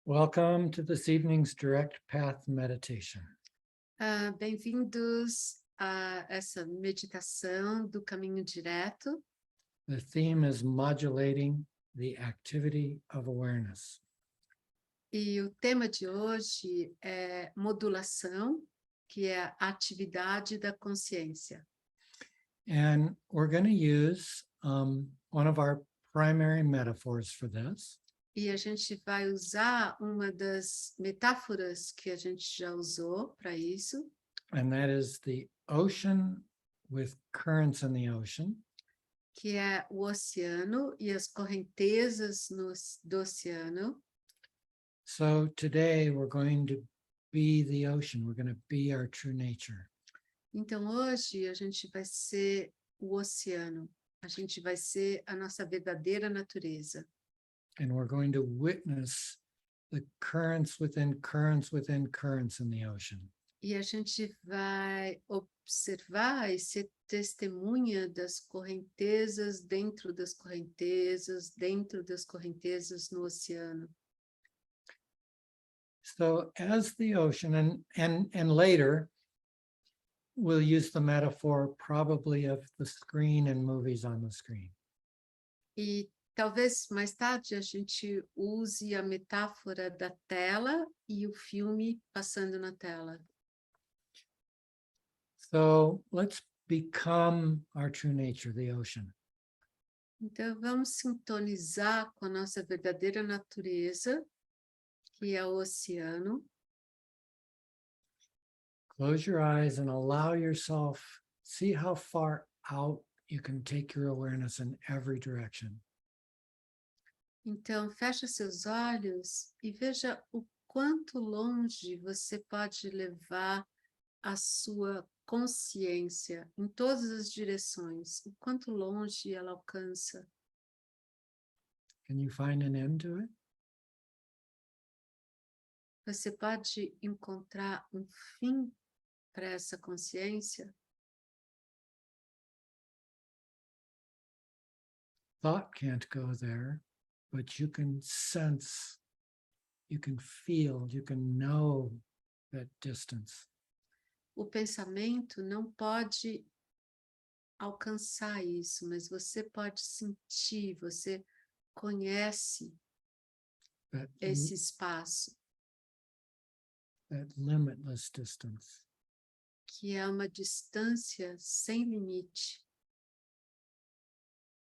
Welcome to this evening's Direct Path Meditation. Bem-vindos a essa meditação do caminho direto. The theme is modulating the activity of awareness. E o tema de hoje é modulação, que é a atividade da consciência. And we're going to use one of our primary metaphors for this. E a gente vai usar uma das metáforas que a gente já usou para isso. And that is the ocean with currents in the ocean. Que é o oceano e as correntezas do oceano. So today we're going to be the ocean. We're going to be our true nature. Então hoje a gente vai ser o oceano. A gente vai ser a nossa verdadeira natureza. And we're going to witness the currents within currents within currents in the ocean. E a gente vai observar e ser testemunha das correntezas dentro das correntezas no oceano. So as the ocean, and later, we'll use the metaphor probably of the screen and movies on the screen. E talvez mais tarde a gente use a metáfora da tela e o filme passando na tela. So let's become our true nature, the ocean. Então vamos sintonizar com a nossa verdadeira natureza, que é o oceano. Close your eyes and allow yourself, see how far out you can take your awareness in every direction. Então, fecha seus olhos e veja o quanto longe você pode levar a sua consciência em todas as direções, o quanto longe ela alcança. Can you find an end to it? Você pode encontrar um fim para essa consciência? Thought can't go there, but you can sense, you can feel, you can know that distance. O pensamento não pode alcançar isso, mas você pode sentir, você conhece esse espaço. That limitless distance. Que é uma distância sem limite.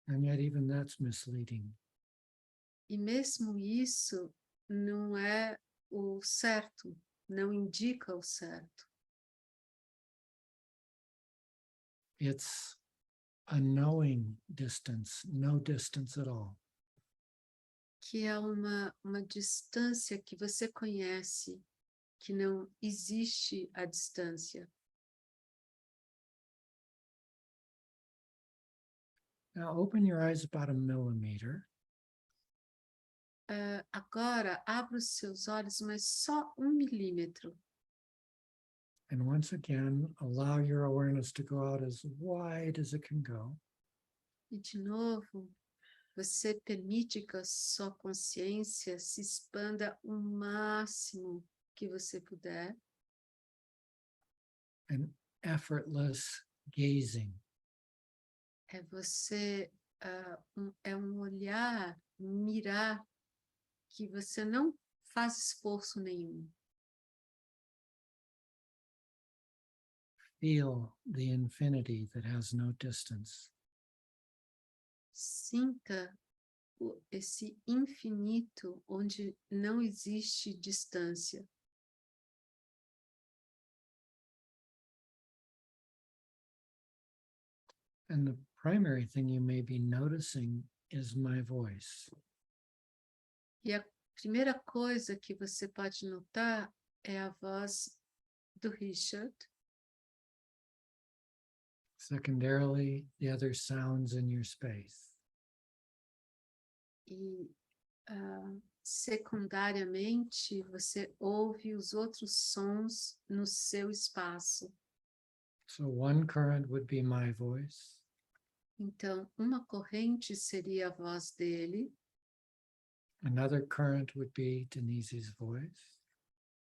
And yet even that's misleading. E mesmo isso não é o certo, não indica o certo. It's a knowing distance, no distance at all. Que é uma distância que você conhece, que não existe a distância. Now open your eyes about a millimeter. Agora, abra os seus olhos, mas só 1 milímetro. And once again, allow your awareness to go out as wide as it can go. E de novo, você permite que a sua consciência se expanda o máximo que você puder. An effortless gazing. É você, é um olhar, um mirar, que você não faz esforço nenhum. Feel the infinity that has no distance. Sinta esse infinito onde não existe distância. And the primary thing you may be noticing is my voice. E a primeira coisa que você pode notar é a voz do Richard. Secondarily, the other sounds in your space. E secundariamente você ouve os outros sons no seu espaço. So one current would be my voice. Então, uma corrente seria a voz dele. Another current would be Denise's voice.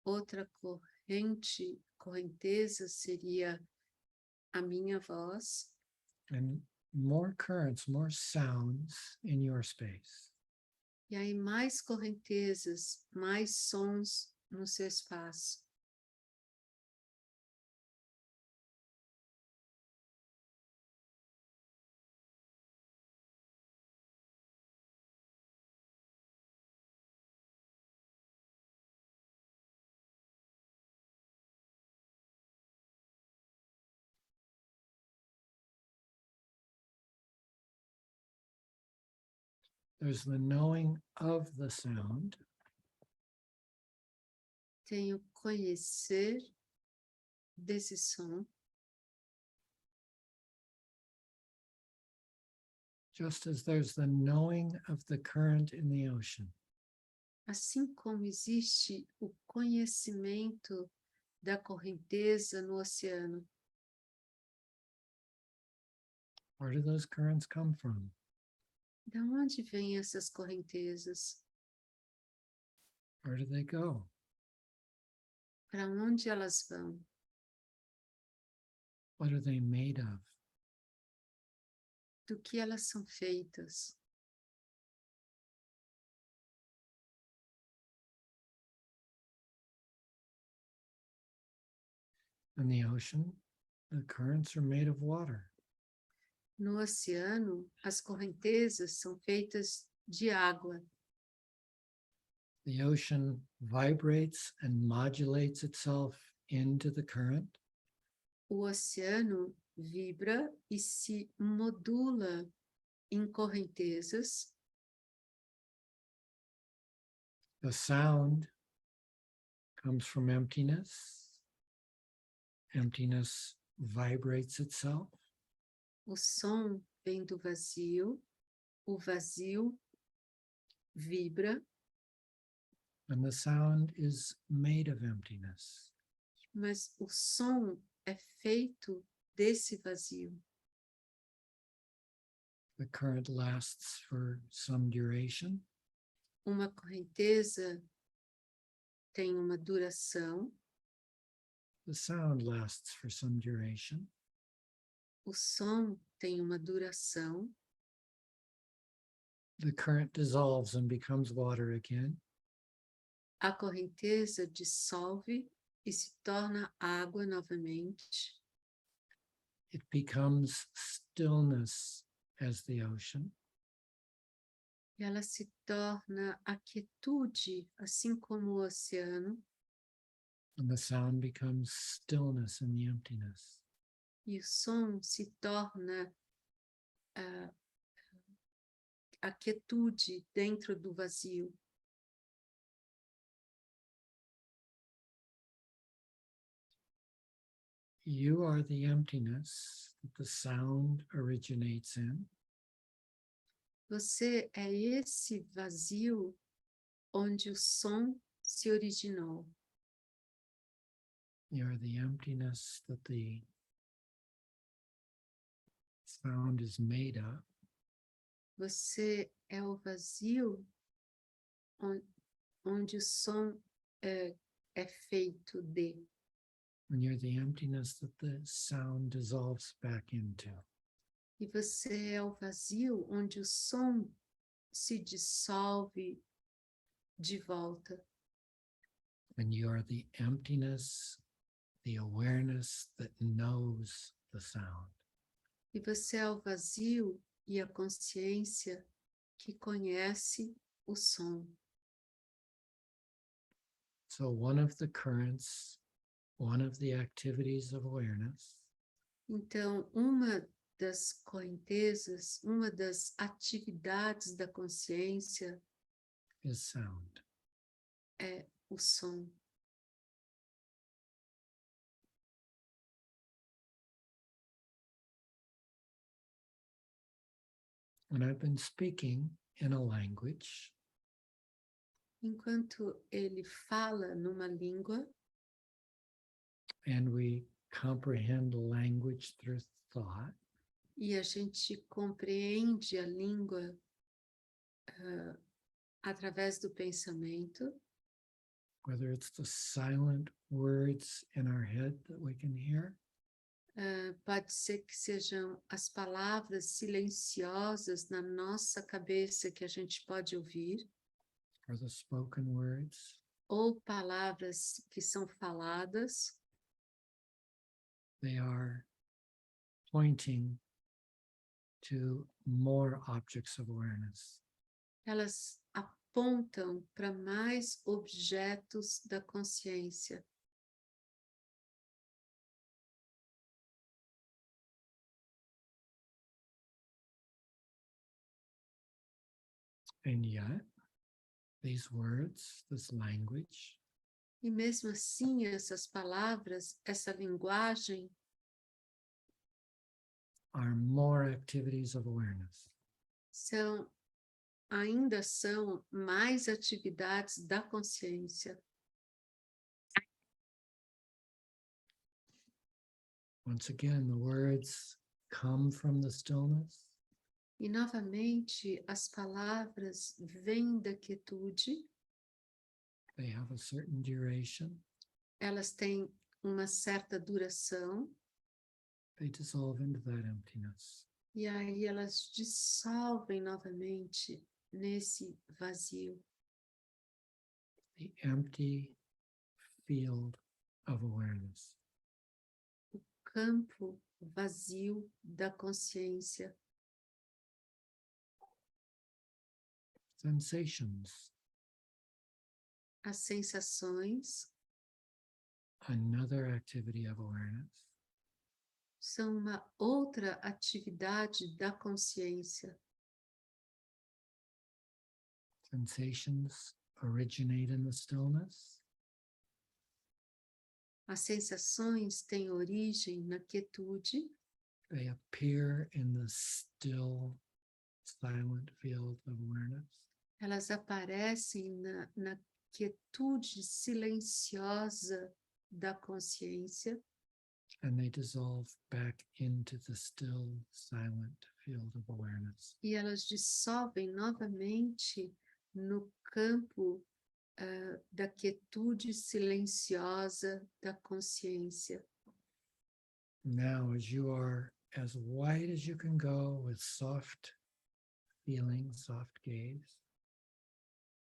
Outra correnteza seria a minha voz. And more currents, more sounds in your space. E aí mais correntezas, mais sons no seu espaço. There's the knowing of the sound. Tem o conhecer desse som, Just as there's the knowing of the current in the ocean. assim como existe o conhecimento da correnteza no oceano. Where do those currents come from? Da onde vêm essas correntezas? Where do they go? Para onde elas vão? What are they made of? Do que elas são feitas? In the ocean, the currents are made of water. No oceano, as correntezas são feitas de água. The ocean vibrates and modulates itself into the current. O oceano vibra e se modula em correntezas. The sound comes from emptiness. Emptiness vibrates itself. O som vem do vazio, o vazio vibra, And the sound is made of emptiness. mas o som é feito desse vazio. The current lasts for some duration. Uma correnteza tem uma duração, The sound lasts for some duration. o som tem uma duração, The current dissolves and becomes water again. a correnteza dissolve e se torna água novamente. It becomes stillness as the ocean. E ela se torna a quietude, assim como o oceano, And the sound becomes stillness in the emptiness. e o som se torna a quietude dentro do vazio. You are the emptiness that the sound originates in. Você é esse vazio onde o som se originou. You are the emptiness that the sound is made of. Você é o vazio onde o som é feito de. And you're the emptiness that the sound dissolves back into. E você é o vazio onde o som se dissolve de volta. And you are the emptiness, the awareness that knows the sound. E você é o vazio e a consciência que conhece o som. So one of the currents, one of the activities of awareness Então, uma das correntezas, uma das atividades da consciência is sound. é o som. When I've been speaking in a language, Enquanto ele fala numa língua, and we comprehend language through thought, e a gente compreende a língua através do pensamento, whether it's the silent words in our head that we can hear, pode ser que sejam as palavras silenciosas na nossa cabeça que a gente pode ouvir, or the spoken words, ou palavras que são faladas, they are pointing to more objects of awareness. elas apontam para mais objetos da consciência. And yet, these words, this language, E mesmo assim, essas palavras, essa linguagem, are more activities of awareness. ainda são mais atividades da consciência. Once again, the words come from the stillness. E novamente, as palavras vêm da quietude, They have a certain duration. elas têm uma certa duração, They dissolve into that emptiness. e aí elas dissolvem novamente nesse vazio. The empty field of awareness. Campo vazio da consciência. Sensations, As sensações another activity of awareness. são uma outra atividade da consciência. Sensations originate in the stillness. As sensações têm origem na quietude, They appear in the still, silent field of awareness. elas aparecem na quietude silenciosa da consciência And they dissolve back into the still, silent field of awareness. e elas dissolvem novamente no campo da quietude silenciosa da consciência. Now, as you are as wide as you can go with soft feeling, soft gaze,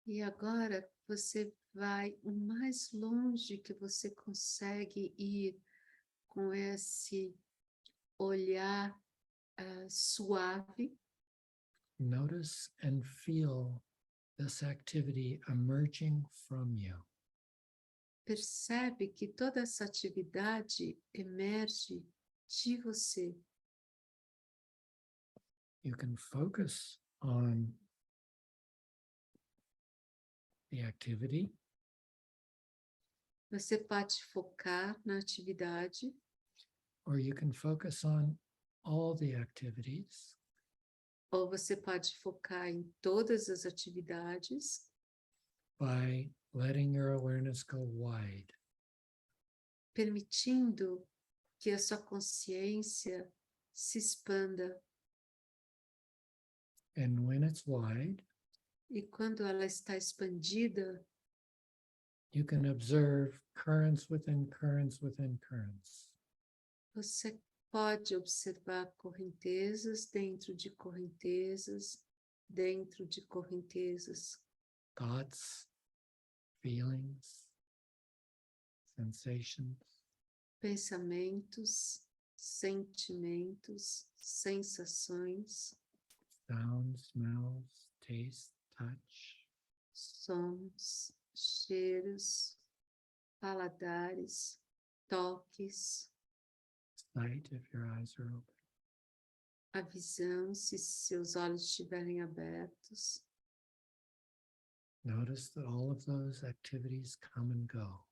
E agora você vai o mais longe que você consegue ir com esse olhar suave. notice and feel this activity emerging from you. Percebe que toda essa atividade emerge de você. You can focus on the activity, Você pode focar na atividade, or you can focus on all the activities ou você pode focar em todas as atividades, by letting your awareness go wide. permitindo que a sua consciência se expanda. And when it's wide, E quando ela está expandida, you can observe currents within currents within currents. você pode observar correntezas dentro de correntezas, dentro de correntezas, Thoughts, feelings, sensations, pensamentos, sentimentos, sensações, sounds, smells, taste, touch, sons, cheiros, paladares, toques, sight if your eyes are open. a visão, se seus olhos estiverem abertos. Notice that all of those activities come and go.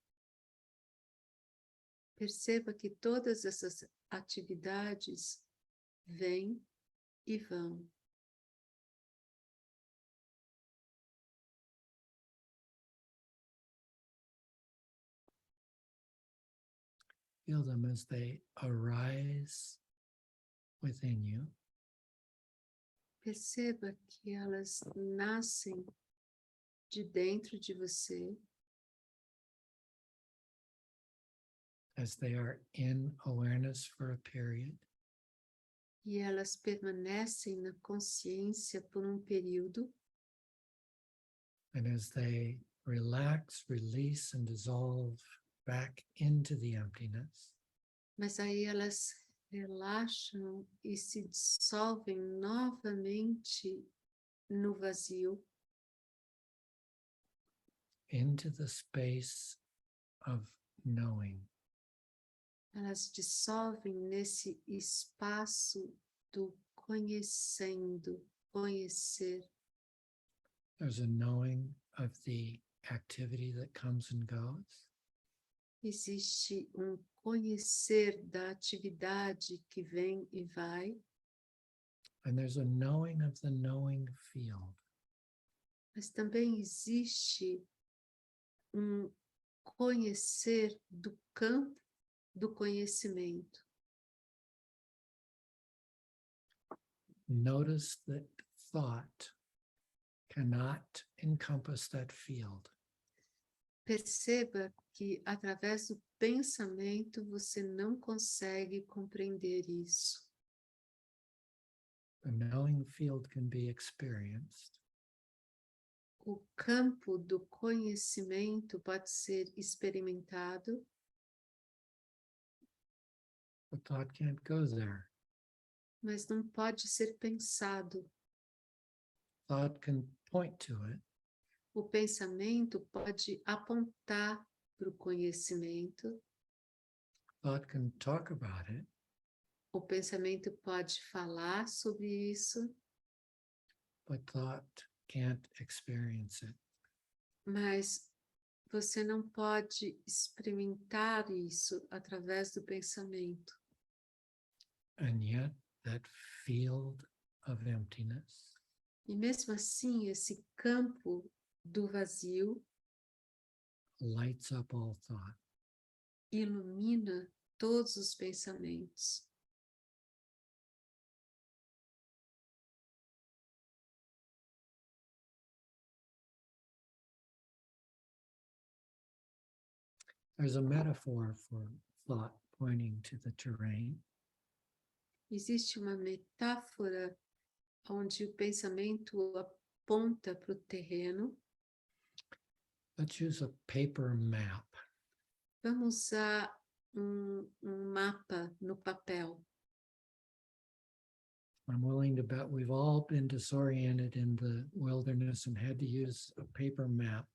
Perceba que todas essas atividades vêm e vão. Feel them as they arise within you. Perceba que elas nascem de dentro de você, as they are in awareness for a period, e elas permanecem na consciência por um período, and as they relax, release, and dissolve back into the emptiness, mas aí elas relaxam e se dissolvem novamente no vazio, into the space of knowing. elas dissolvem nesse espaço do conhecendo, conhecer. There's a knowing of the activity that comes and goes. Existe um conhecer da atividade que vem e vai, And there's a knowing of the knowing field. mas também existe um conhecer do campo do conhecimento. Notice that thought cannot encompass that field. Perceba que através do pensamento você não consegue compreender isso. The knowing field can be experienced, O campo do conhecimento pode ser experimentado, but thought can't go there. mas não pode ser pensado. Thought can point to it, O pensamento pode apontar para o conhecimento, thought can talk about it, o pensamento pode falar sobre isso, but thought can't experience it. mas você não pode experimentar isso através do pensamento. And yet that field of emptiness E mesmo assim, esse campo do vazio lights up all thought. ilumina todos os pensamentos. There's a metaphor for thought pointing to the terrain. Existe uma metáfora onde o pensamento aponta para o terreno. Let's use a paper map. Vamos usar um mapa no papel. I'm willing to bet we've all been disoriented in the wilderness and had to use a paper map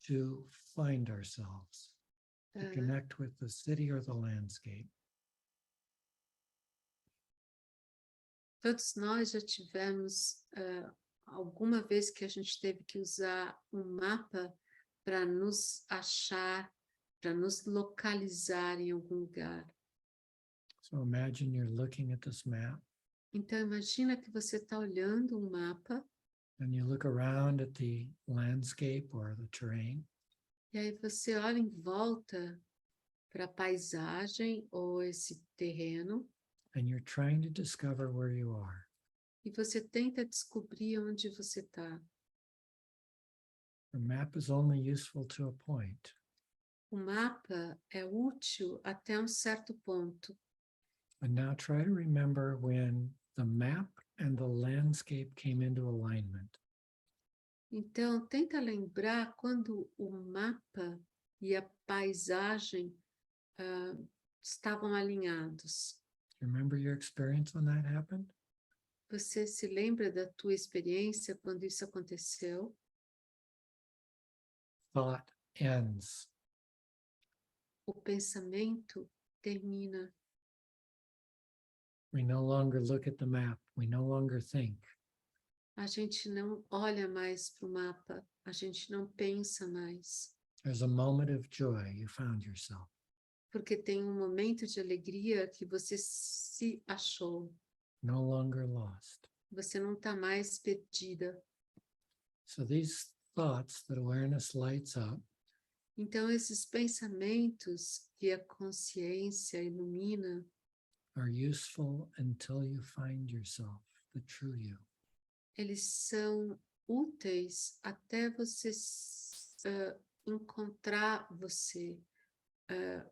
to find ourselves, to connect with the city or the landscape. Todos nós já tivemos alguma vez que a gente teve que usar um mapa para nos achar, para nos localizar em algum lugar. So imagine you're looking at this map Então imagina que você está olhando um mapa and you look around at the landscape or the terrain, e aí você olha em volta para a paisagem ou esse terreno and you're trying to discover where you are. e você tenta descobrir onde você está. The map is only useful to a point. O mapa é útil até um certo ponto. And now try to remember when the map and the landscape came into alignment. Então, tenta lembrar quando o mapa e a paisagem estavam alinhados. Remember your experience when that happened? Você se lembra da tua experiência quando isso aconteceu? Thought ends. O pensamento termina. We no longer look at the map. We no longer think. A gente não olha mais para o mapa, a gente não pensa mais. There's a moment of joy. You found yourself. Porque tem um momento de alegria que você se achou. No longer lost. Você não está mais perdida. So these thoughts that awareness lights up Então, esses pensamentos que a consciência ilumina are useful until you find yourself, the true you. eles são úteis até você encontrar você,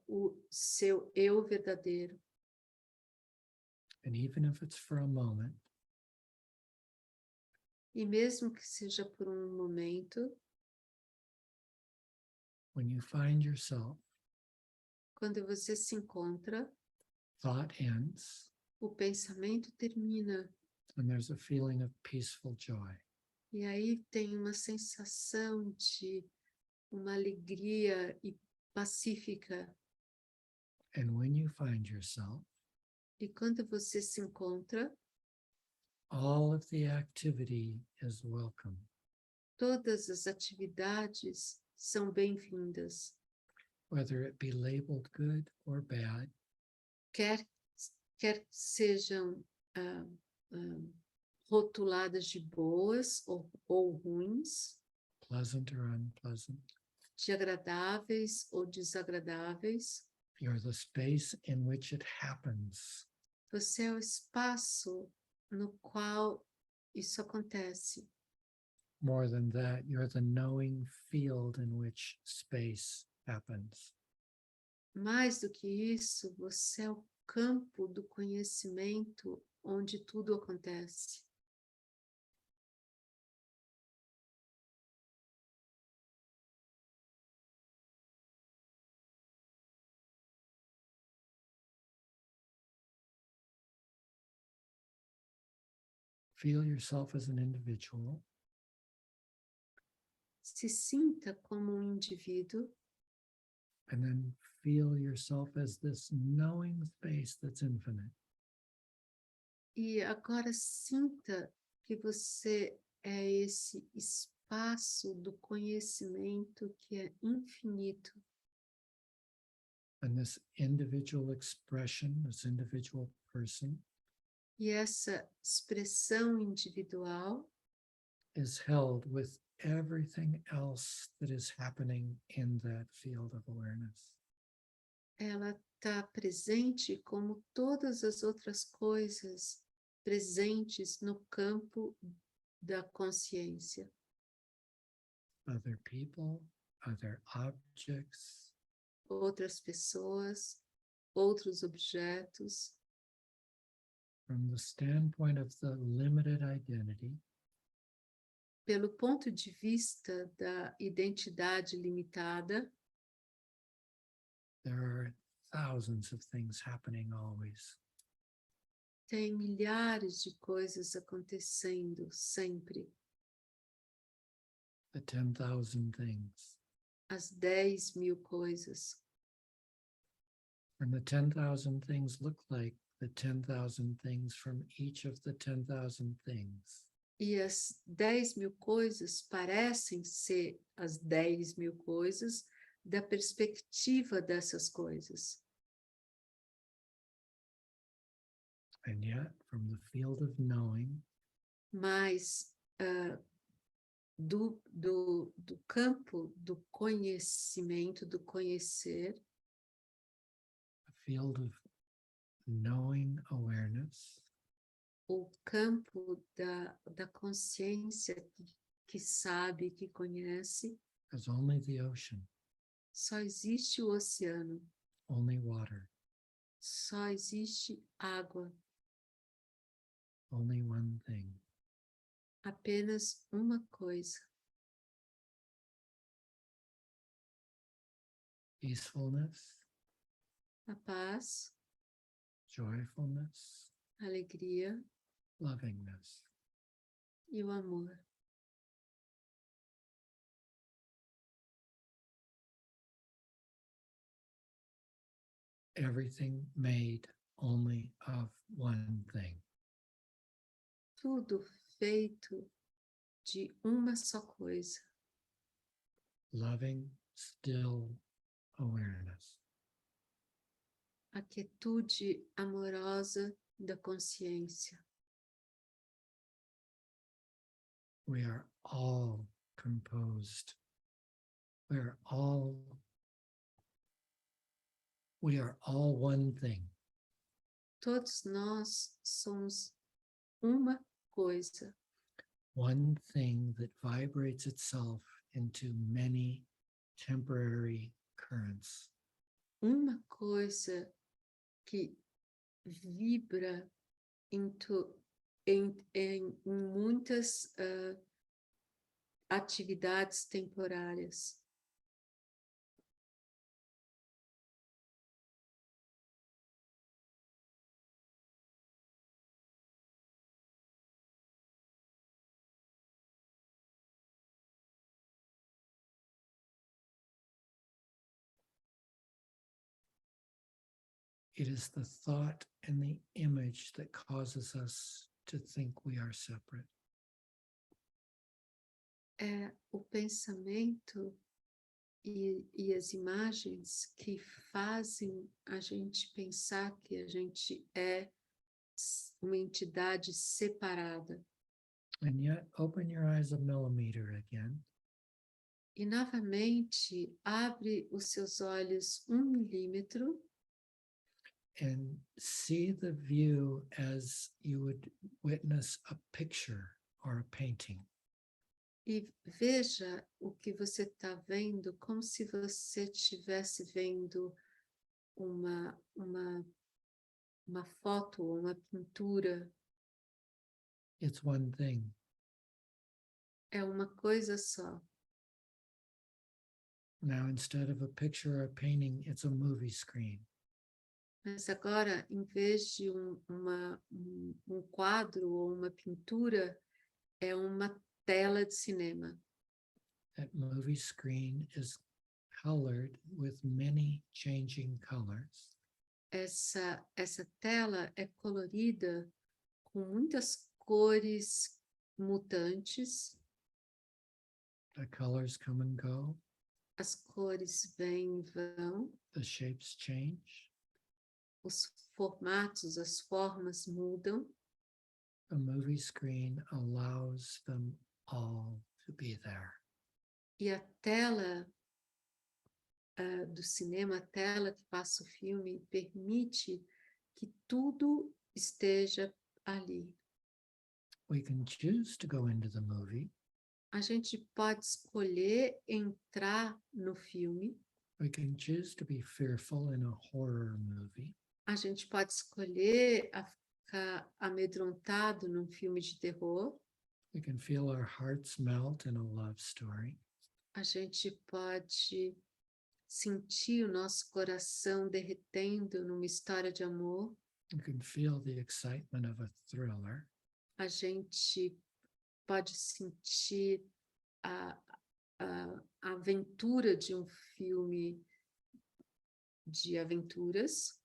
o seu eu verdadeiro. And even if it's for a moment, E mesmo que seja por um momento, when you find yourself, quando você se encontra, thought ends, o pensamento termina. and there's a feeling of peaceful joy. E aí tem uma sensação de uma alegria e pacífica. And when you find yourself, E quando você se encontra, all of the activity is welcome. todas as atividades são bem-vindas. Whether it be labeled good or bad, Quer sejam rotuladas de boas ou ruins, pleasant or unpleasant, de agradáveis ou desagradáveis. you're the space in which it happens. Você é o espaço no qual isso acontece. More than that, you're the knowing field in which space happens. Mais do que isso, você é o campo do conhecimento onde tudo acontece. Feel yourself as an individual, Se sinta como um indivíduo and then feel yourself as this knowing space that's infinite. e agora sinta que você é esse espaço do conhecimento que é infinito. And this individual expression, this individual person, E essa expressão individual is held with everything else that is happening in that field of awareness. ela está presente como todas as outras coisas presentes no campo da consciência. Other people, other objects, Outras pessoas, outros objetos. from the standpoint of the limited identity, Pelo ponto de vista da identidade limitada, there are thousands of things happening always. tem milhares de coisas acontecendo sempre. The 10,000 things. As 10.000 coisas. And the 10,000 things look like the 10,000 things from each of the 10,000 things. E as 10.000 coisas parecem ser as 10.000 coisas da perspectiva dessas coisas. And yet, from the field of knowing, Mas do campo do conhecimento, do conhecer, a field of knowing awareness, o campo da consciência que sabe, que conhece, is only the ocean, só existe o oceano, only water, só existe água, only one thing. apenas uma coisa: Peacefulness, a paz, joyfulness, a alegria lovingness. e o amor. Everything made only of one thing. Tudo feito de uma só coisa: Loving, still awareness. a quietude amorosa da consciência. We are all composed. We are all one thing. Todos nós somos uma coisa. one thing that vibrates itself into many temporary currents. Uma coisa que vibra em muitas atividades temporárias. It is the thought and the image that causes us to think we are separate. É o pensamento e as imagens que fazem a gente pensar que a gente é uma entidade separada. And yet, open your eyes a millimeter again E novamente abre os seus olhos 1 milímetro and see the view as you would witness a picture or a painting. e veja o que você está vendo como se você estivesse vendo uma foto ou uma pintura. It's one thing. É uma coisa só. Now, instead of a picture or a painting, it's a movie screen. Mas agora, em vez de um quadro ou uma pintura, é uma tela de cinema. That movie screen is colored with many changing colors. Essa tela é colorida com muitas cores mutantes. The colors come and go, As cores vêm e vão, the shapes change. os formatos, as formas mudam. The movie screen allows them all to be there. E a tela do cinema, a tela que passa o filme, permite que tudo esteja ali. We can choose to go into the movie. A gente pode escolher entrar no filme, We can choose to be fearful in a horror movie. a gente pode escolher a ficar amedrontado num filme de terror, We can feel our hearts melt in a love story. a gente pode sentir o nosso coração derretendo numa história de amor, You can feel the excitement of a thriller. a gente pode sentir a aventura de um filme de aventuras.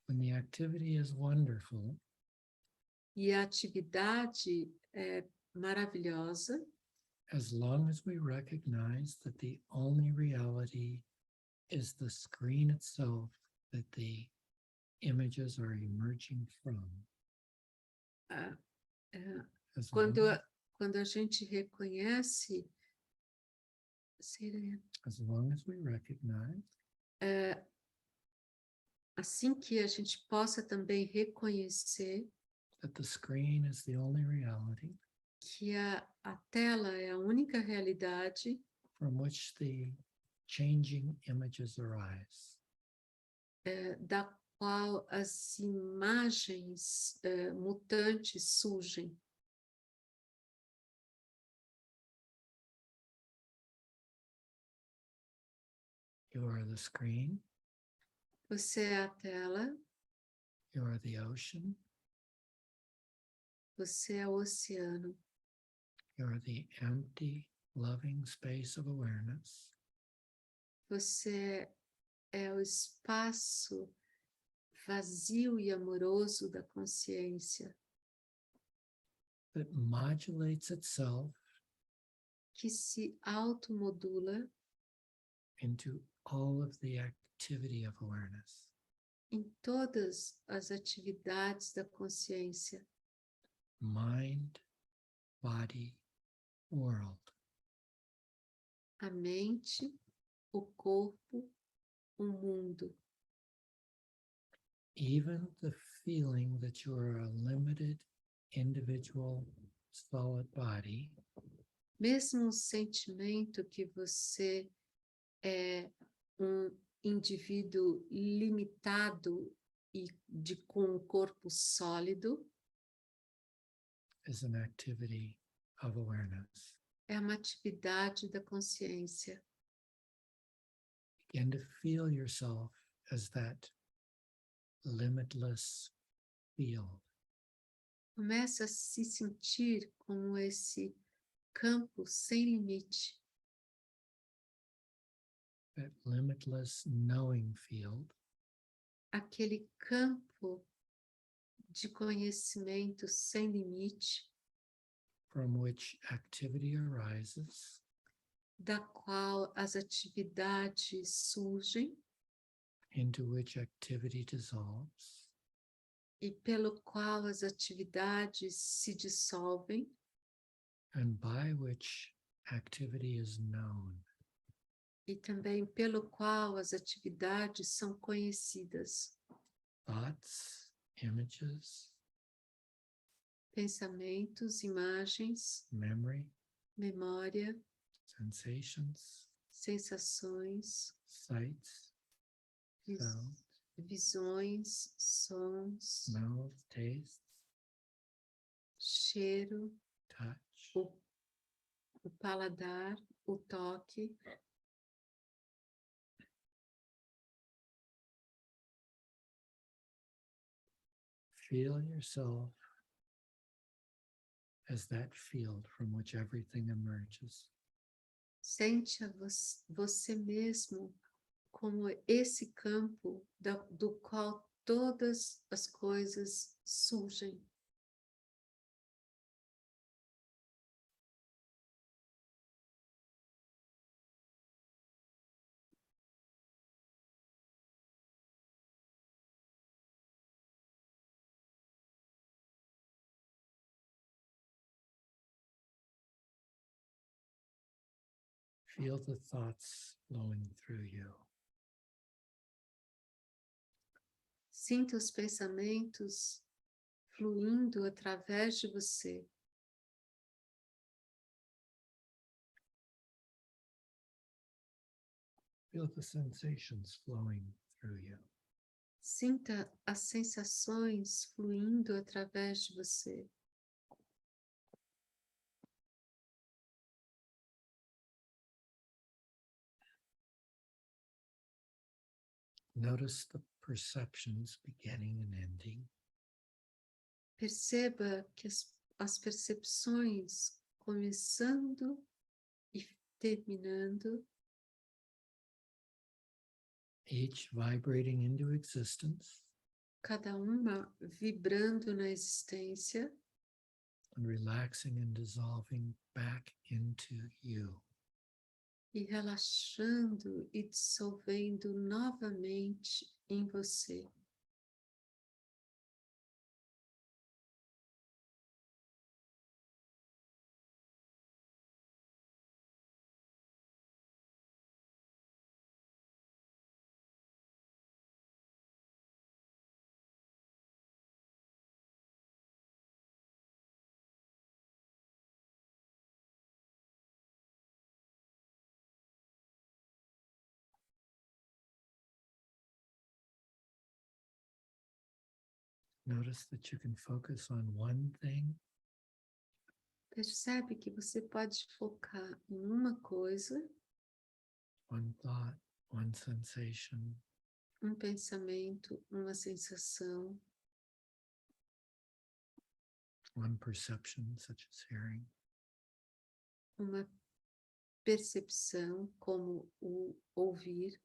When the activity is wonderful, E a atividade é maravilhosa, as long as we recognize that the only reality is the screen itself that the images are emerging from. As long, quando a gente reconhece, as long as we recognize assim que a gente possa também reconhecer that the screen is the only reality que a tela é a única realidade from which the changing images arise. Da qual as imagens mutantes surgem. You are the screen, Você é a tela, you are the ocean, você é o oceano, you are the empty, loving space of awareness. você é o espaço vazio e amoroso da consciência That modulates itself que se automodula into all of the activity of awareness. em todas as atividades da consciência, Mind, body, world. a mente, o corpo, o mundo. Even the feeling that you are a limited individual solid body, mesmo o sentimento que você é um indivíduo limitado e com um corpo sólido, is an activity of awareness. é uma atividade da consciência. Begin to feel yourself as that limitless field. Começa a se sentir como esse campo sem limite, That limitless knowing field aquele campo de conhecimento sem limite, from which activity arises da qual as atividades surgem into which activity dissolves, e pelo qual as atividades se dissolvem and by which activity is known. e também pelo qual as atividades são conhecidas. Thoughts, images, Pensamentos, imagens, memory, memória, sensations, sensações, sights, sounds, visões, sons, smells, tastes, cheiro, touch, o paladar, o toque. feel yourself as that field from which everything emerges. Sente você mesmo como esse campo do qual todas as coisas surgem. Feel the thoughts flowing through you. Sinta os pensamentos fluindo através de você. Feel the sensations flowing through you. Sinta as sensações fluindo através de você. Notice the perceptions beginning and ending. Perceba que as percepções começando e terminando, Each vibrating into existence cada uma vibrando na existência and relaxing and dissolving back into you. e relaxando e dissolvendo novamente em você. Notice that you can focus on one thing Percebe que você pode focar em uma coisa, one thought, one sensation, um pensamento, uma sensação, one perception, such as hearing, uma percepção, como o ouvir,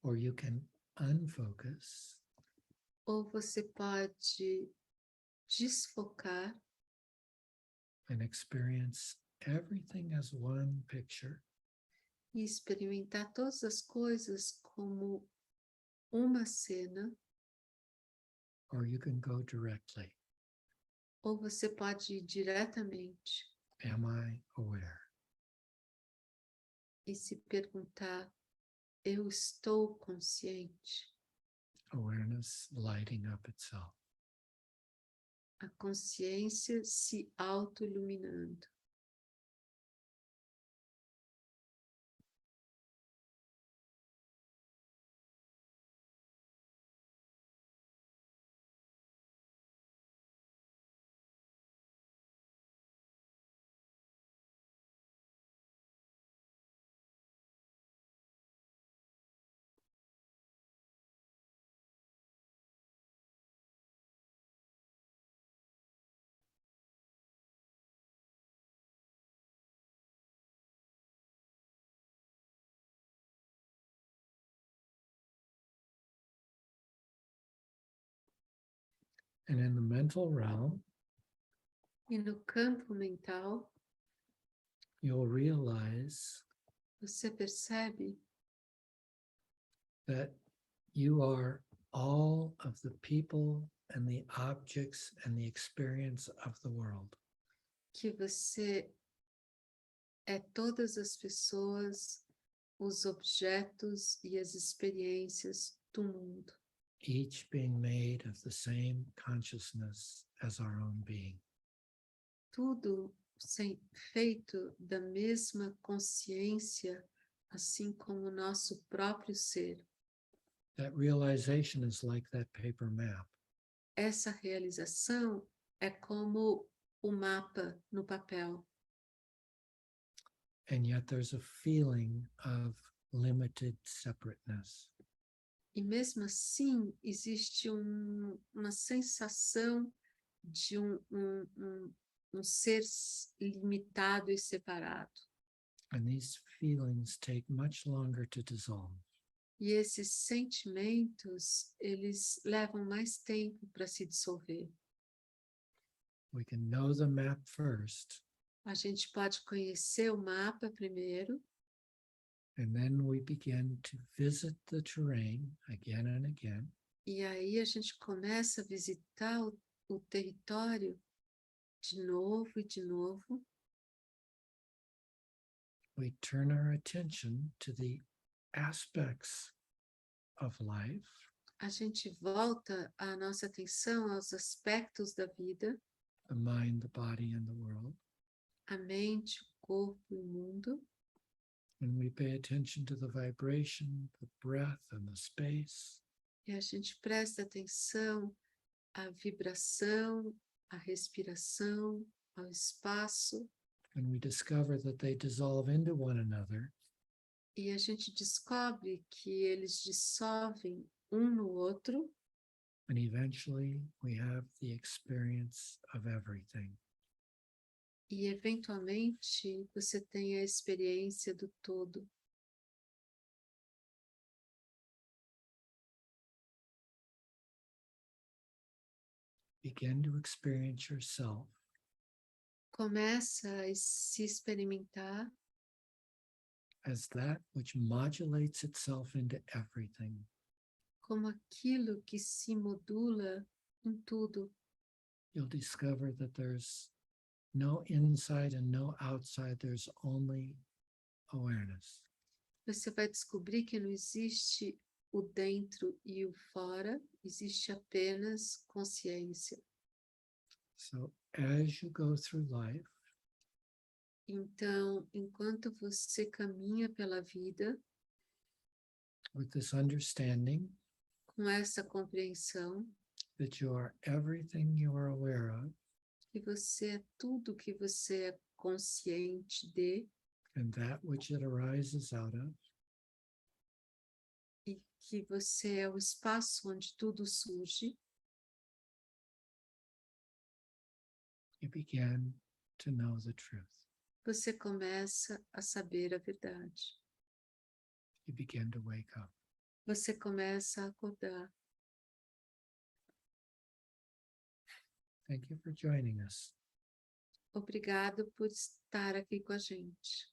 or you can unfocus ou você pode desfocar and experience everything as one picture, e experimentar todas as coisas como uma cena, or you can go directly. ou você pode ir diretamente Am I aware? e se perguntar: eu estou consciente? Awareness lighting up itself. A consciência se auto-iluminando. And in the mental realm, E no campo mental, you'll realize você percebe that you are all of the people and the objects and the experience of the world. que você é todas as pessoas, os objetos e as experiências do mundo, Each being made of the same consciousness as our own being. tudo feito da mesma consciência, assim como o nosso próprio ser. That realization is like that paper map. Essa realização é como o mapa no papel. And yet there's a feeling of limited separateness. E mesmo assim, existe uma sensação de um ser limitado e separado. And these feelings take much longer to dissolve. E esses sentimentos, eles levam mais tempo para se dissolver. We can know the map first, A gente pode conhecer o mapa primeiro, and then we begin to visit the terrain again and again. e aí a gente começa a visitar o território de novo e de novo. We turn our attention to the aspects of life A gente volta a nossa atenção aos aspectos da vida, the mind, the body, and the world. a mente, o corpo e o mundo. And we pay attention to the vibration, the breath, and the space. E a gente presta atenção à vibração, à respiração, ao espaço. And we discover that they dissolve into one another. E a gente descobre que eles dissolvem um no outro. And eventually we have the experience of everything. E, eventualmente, você tem a experiência do todo. Begin to experience yourself Começa a se experimentar as that which modulates itself into everything. como aquilo que se modula em tudo. You'll discover that there's no inside and no outside, there's only awareness. Você vai descobrir que não existe o dentro e o fora, existe apenas consciência. So as you go through life, Então, enquanto você caminha pela vida with this understanding com essa compreensão that you are everything you are aware of, que você é tudo que você é consciente de and that which it arises out of, e que você é o espaço onde tudo surge, you begin to know the truth. você começa a saber a verdade. You begin to wake up. Você começa a acordar. Thank you for joining us. Obrigado por estar aqui com a gente.